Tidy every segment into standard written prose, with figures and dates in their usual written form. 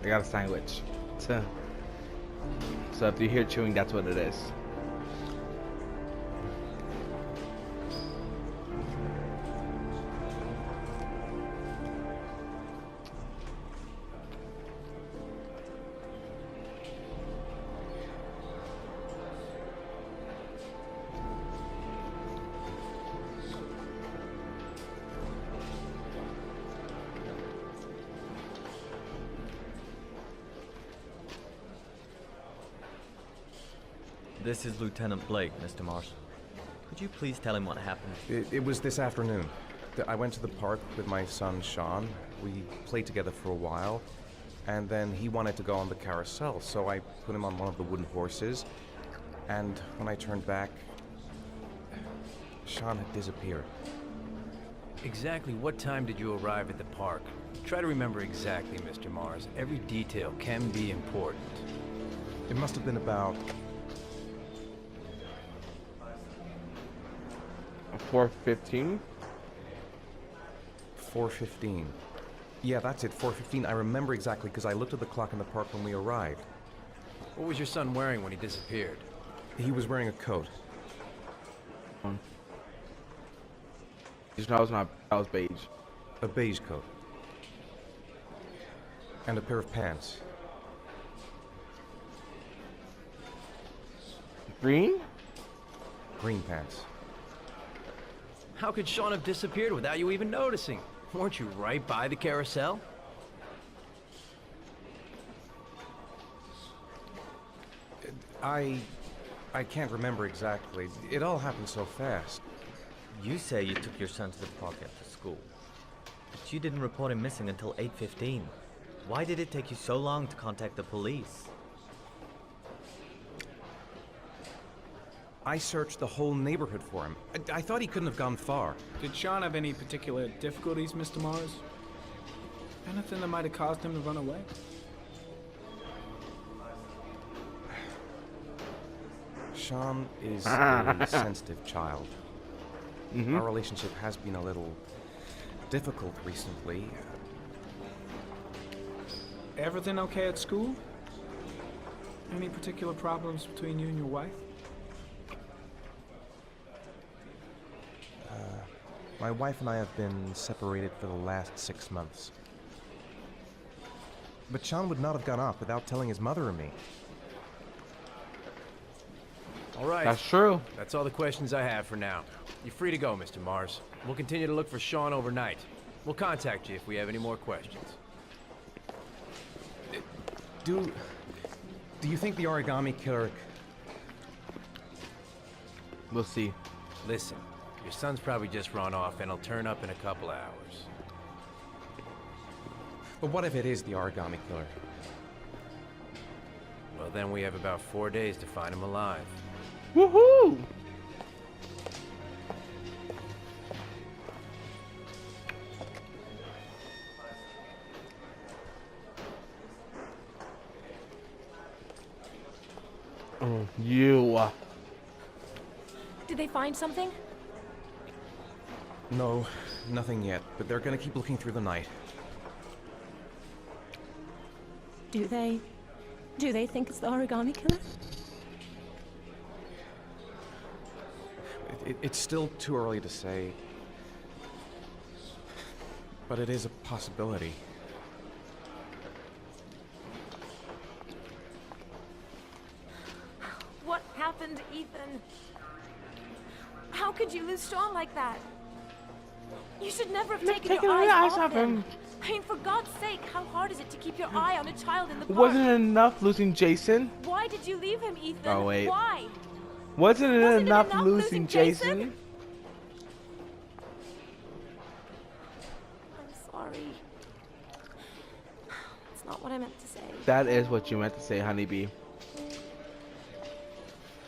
I got a sandwich. So, so if you hear chewing, that's what it is. This is Lieutenant Blake, Mr. Marsh. Could you please tell him what happened? It was this afternoon. I went to the park with my son, Sean. We played together for a while, and then he wanted to go on the carousel, so I put him on one of the wooden horses, and when I turned back, Sean had disappeared. Exactly what time did you arrive at the park? Try to remember exactly, Mr. Mars. Every detail can be important. It must have been about 4:15. 4:15. Yeah, that's it, 4:15. I remember exactly because I looked at the clock in the park when we arrived. What was your son wearing when he disappeared? He was wearing a coat. Just know I was beige. A beige coat. And a pair of pants. Green? Green pants. How could Sean have disappeared without you even noticing? Weren't you right by the carousel? I can't remember exactly. It all happened so fast. You say you took your son to the park after school, but you didn't report him missing until 8:15. Why did it take you so long to contact the police? I searched the whole neighborhood for him. I thought he couldn't have gone far. Did Sean have any particular difficulties, Mr. Mars? Anything that might have caused him to run away? Sean is a sensitive child. Mm-hmm. Our relationship has been a little difficult recently. Everything okay at school? Any particular problems between you and your wife? My wife and I have been separated for the last 6 months. But Sean would not have gone off without telling his mother or me. All right. That's true. That's all the questions I have for now. You're free to go, Mr. Mars. We'll continue to look for Sean overnight. We'll contact you if we have any more questions. Do you think the origami killer... We'll see. Listen, your son's probably just run off and he'll turn up in a couple hours. But what if it is the origami killer? Well, then we have about 4 days to find him alive. Woohoo! Oh, you. Did they find something? No, nothing yet, but they're gonna keep looking through the night. Do they think it's the origami killer? It's still too early to say, but it is a possibility. What happened, Ethan? How could you lose Sean like that? You should never have taken your eyes off him. I mean, for God's sake, how hard is it to keep your eye on a child in the park? Wasn't it enough losing Jason? Why did you leave him, Ethan? Oh, wait. Why? Wasn't it Wasn't enough losing Jason? I'm sorry. It's not what I meant to say. That is what you meant to say, honeybee.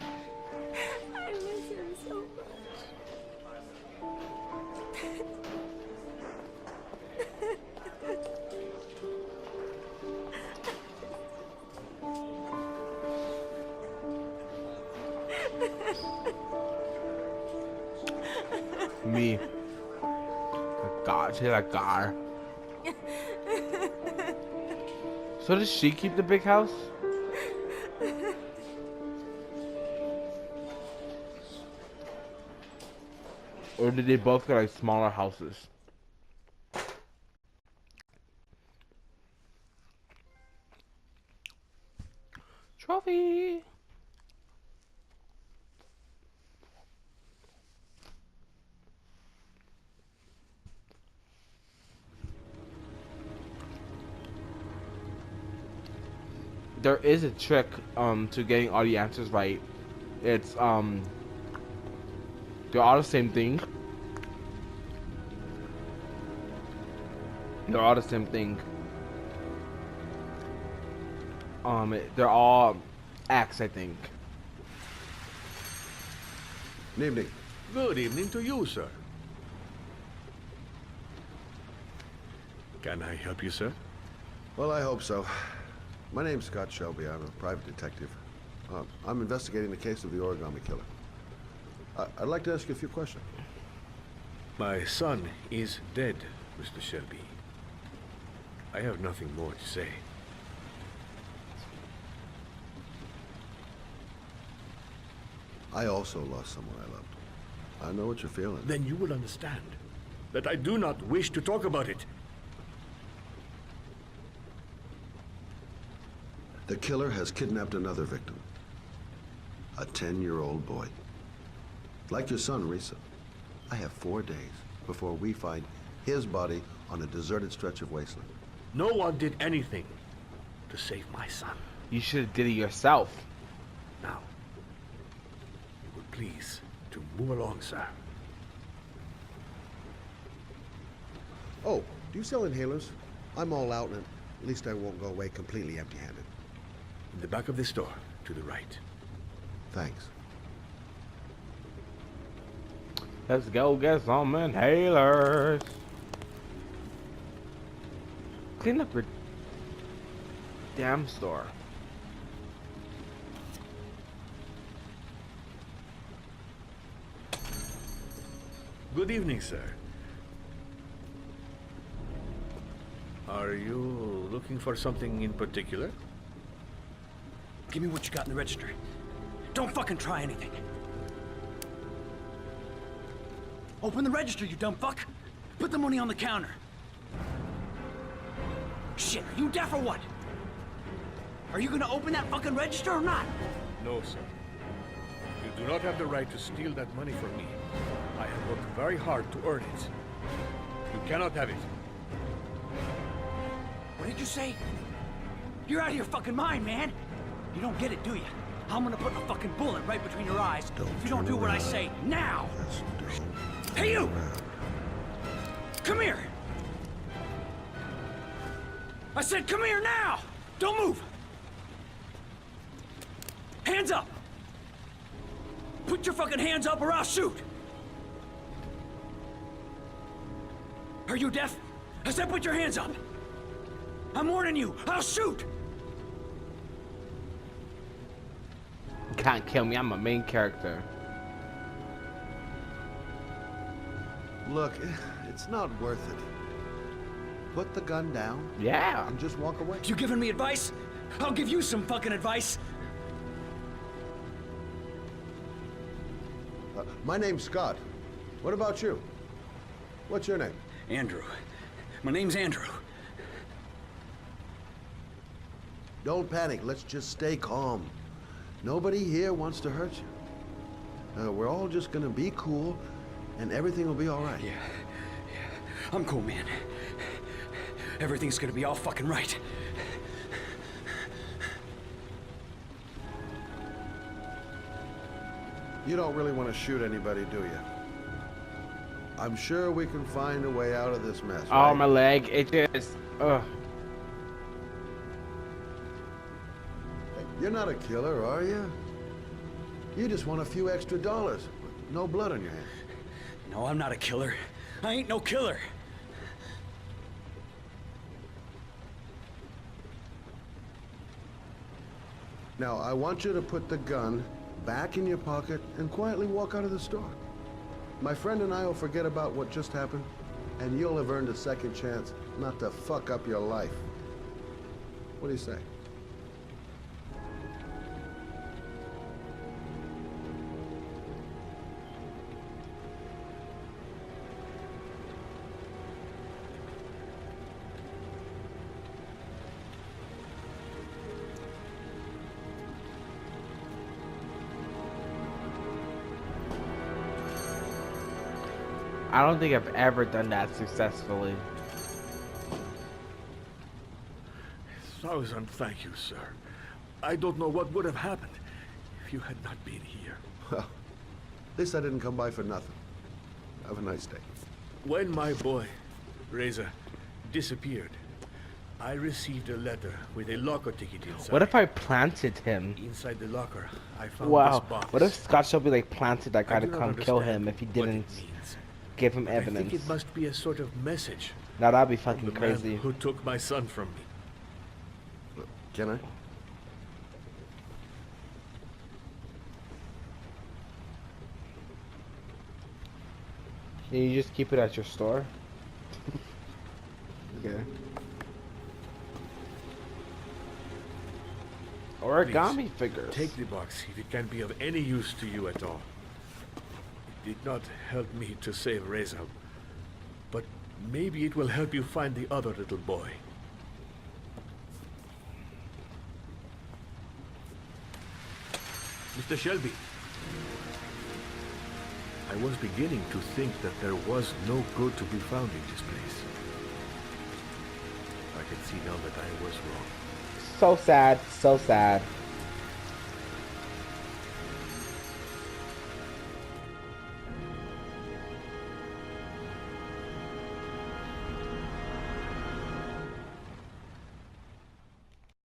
I miss him so much. Me. God, she's like God. So does she keep the big house? Or did they both get like smaller houses? Trophy. There is a trick to getting all the answers right. It's they're all the same thing. They're all the same thing. They're all X, I think. Good evening. Good evening to you, sir. Can I help you, sir? Well, I hope so. My name's Scott Shelby. I'm a private detective. I'm investigating the case of the origami killer. I'd like to ask you a few questions. My son is dead, Mr. Shelby. I have nothing more to say. I also lost someone I loved. I know what you're feeling. Then you will understand that I do not wish to talk about it. The killer has kidnapped another victim. A 10-year-old boy. Like your son, Risa. I have 4 days before we find his body on a deserted stretch of wasteland. No one did anything to save my son. You should have did it yourself. Now, you would please to move along, sir. Oh, do you sell inhalers? I'm all out, and at least I won't go away completely empty-handed. In the back of the store, to the right. Thanks. Let's go get some inhalers. Clean up your damn store. Good evening, sir. Are you looking for something in particular? Give me what you got in the register. Don't fucking try anything. Open the register, you dumb fuck. Put the money on the counter. Shit, are you deaf or what? Are you gonna open that fucking register or not? No, sir. You do not have the right to steal that money from me. I have worked very hard to earn it. You cannot have it. What did you say? You're out of your fucking mind, man. You don't get it, do you? I'm gonna put a fucking bullet right between your eyes if you don't do what I say now. Hey, you! Come here! I said come here now! Don't move! Hands up! Put your fucking hands up or I'll shoot! Are you deaf? I said put your hands up! I'm warning you! I'll shoot! You can't kill me, I'm a main character. Look, it's not worth it. Put the gun down. Yeah. And just walk away. You giving me advice? I'll give you some fucking advice. My name's Scott. What about you? What's your name? Andrew. My name's Andrew. Don't panic. Let's just stay calm. Nobody here wants to hurt you. We're all just gonna be cool, and everything will be all right. Yeah. I'm cool, man. Everything's gonna be all fucking right. You don't really want to shoot anybody, do you? I'm sure we can find a way out of this mess, Oh, right? my leg, it just, ugh. You're not a killer, are you? You just want a few extra dollars. No blood on your hands. No, I'm not a killer. I ain't no killer. Now, I want you to put the gun back in your pocket and quietly walk out of the store. My friend and I will forget about what just happened, and you'll have earned a second chance not to fuck up your life. What do you say? I don't think I've ever done that successfully. 1,000 thank you, sir. I don't know what would have happened if you had not been here. Well, at least I didn't come by for nothing. Have a nice day. When my boy, Reza, disappeared, I received a letter with a locker ticket inside. What if I planted him? Inside the locker, I found Wow. this box. What if Scott Shelby like planted that guy I to do not come kill understand him if he what didn't it means, give him but I think evidence? it must be a sort of message Now that'd be from fucking the crazy. man who took my son from me. Can I? Can you just keep it at your store? Okay. Origami figures. Take the box if it can be of any use to you at all. It did not help me to save Reza, but maybe it will help you find the other little boy. Mr. Shelby, I was beginning to think that there was no good to be found in this place. I can see now that I was wrong. So sad, so sad.